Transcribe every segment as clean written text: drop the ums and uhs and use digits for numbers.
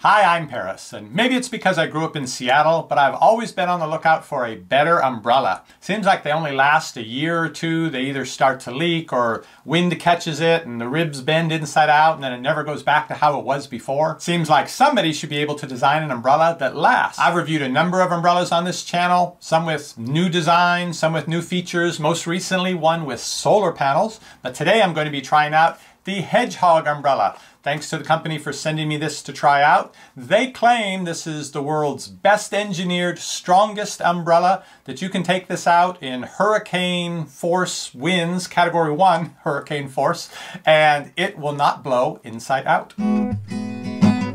Hi, I'm Paris, and maybe it's because I grew up in Seattle, but I've always been on the lookout for a better umbrella. Seems like they only last a year or two. They either start to leak or wind catches it and the ribs bend inside out and then it never goes back to how it was before. Seems like somebody should be able to design an umbrella that lasts. I've reviewed a number of umbrellas on this channel, some with new designs, some with new features, most recently one with solar panels, but today I'm going to be trying out the Hedgehog umbrella. Thanks to the company for sending me this to try out. They claim this is the world's best engineered, strongest umbrella, that you can take this out in hurricane force winds, category 1 hurricane force, and it will not blow inside out.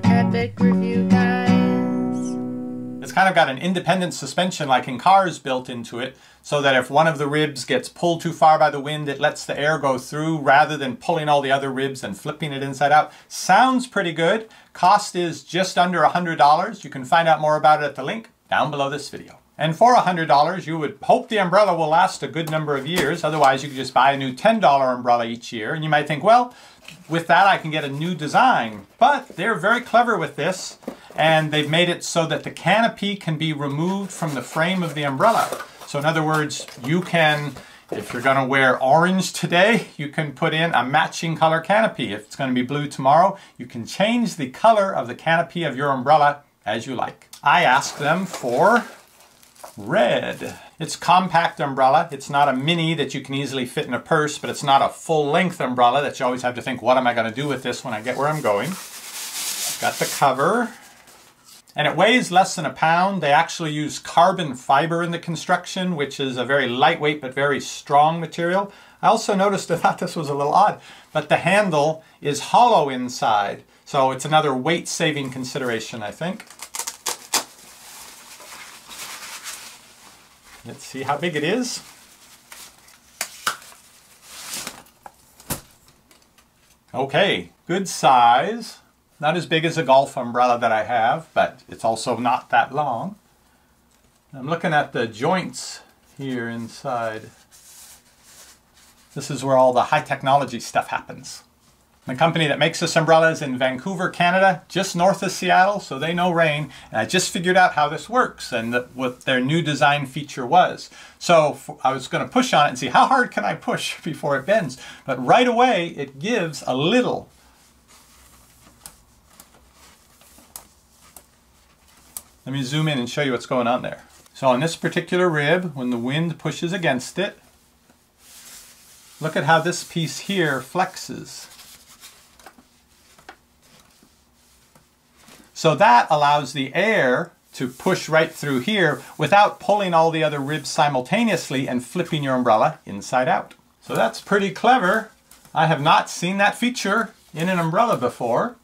Epic Review Guys. It's kind of got an independent suspension like in cars built into it, so that if one of the ribs gets pulled too far by the wind, it lets the air go through rather than pulling all the other ribs and flipping it inside out. Sounds pretty good. Cost is just under $100. You can find out more about it at the link down below this video. And for $100, you would hope the umbrella will last a good number of years. Otherwise, you could just buy a new $10 umbrella each year. And you might think, well, with that, I can get a new design. But they're very clever with this. And they've made it so that the canopy can be removed from the frame of the umbrella. So in other words, you can, if you're going to wear orange today, you can put in a matching color canopy. If it's going to be blue tomorrow, you can change the color of the canopy of your umbrella as you like. I asked them for red. It's a compact umbrella. It's not a mini that you can easily fit in a purse, but it's not a full-length umbrella that you always have to think, what am I going to do with this when I get where I'm going? Got the cover. And it weighs less than a pound. They actually use carbon fiber in the construction, which is a very lightweight but very strong material. I also noticed, I thought this was a little odd, but the handle is hollow inside. So it's another weight-saving consideration, I think. Let's see how big it is. Okay, good size. Not as big as a golf umbrella that I have, but it's also not that long. I'm looking at the joints here inside. This is where all the high technology stuff happens. The company that makes this umbrella is in Vancouver, Canada, just north of Seattle, so they know rain. And I just figured out how this works and what their new design feature was. So I was going to push on it and see how hard can I push before it bends. But right away, it gives a little. Let me zoom in and show you what's going on there. So on this particular rib, when the wind pushes against it, look at how this piece here flexes. So that allows the air to push right through here without pulling all the other ribs simultaneously and flipping your umbrella inside out. So that's pretty clever. I have not seen that feature in an umbrella before.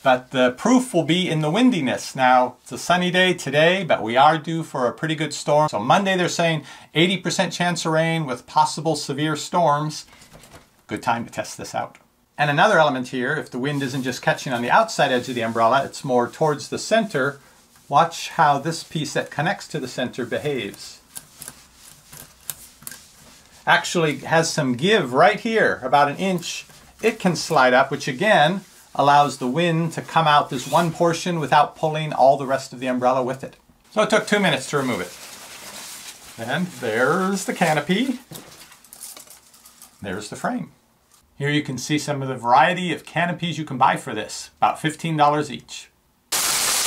But the proof will be in the windiness. Now, it's a sunny day today, but we are due for a pretty good storm. So Monday they're saying 80% chance of rain with possible severe storms. Good time to test this out. And another element here, if the wind isn't just catching on the outside edge of the umbrella, it's more towards the center. Watch how this piece that connects to the center behaves. Actually has some give right here, about an inch. It can slide up, which again, allows the wind to come out this one portion without pulling all the rest of the umbrella with it. So it took 2 minutes to remove it. And there's the canopy. There's the frame. Here you can see some of the variety of canopies you can buy for this. About $15 each.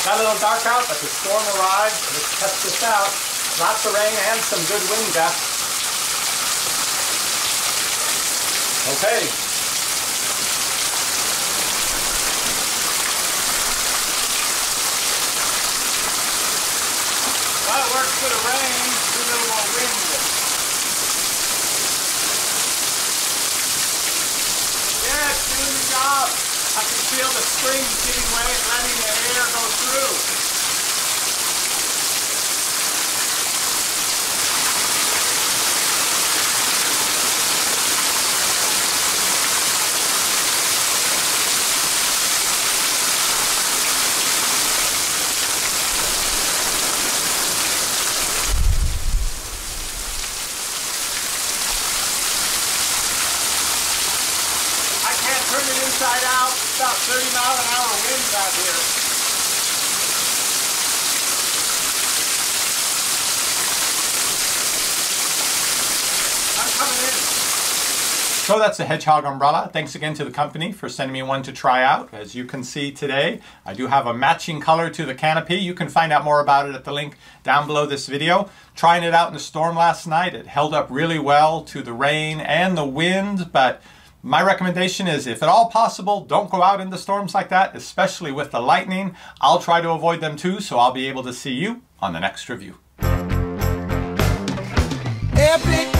Got a little dark out, but the storm arrived. Let's test this out. Lots of rain and some good wind gusts. Okay. Well, it works for the rain, do a little more wind. Yeah, it's doing the job. I can feel the springs giving way and letting the air go through. Turn it inside out, about 30 mile an hour winds out here. So that's a Hedgehog umbrella. Thanks again to the company for sending me one to try out. As you can see today, I do have a matching color to the canopy. You can find out more about it at the link down below this video. Trying it out in the storm last night, it held up really well to the rain and the wind, but my recommendation is, if at all possible, don't go out in the storms like that, especially with the lightning. I'll try to avoid them too, so I'll be able to see you on the next review. Epic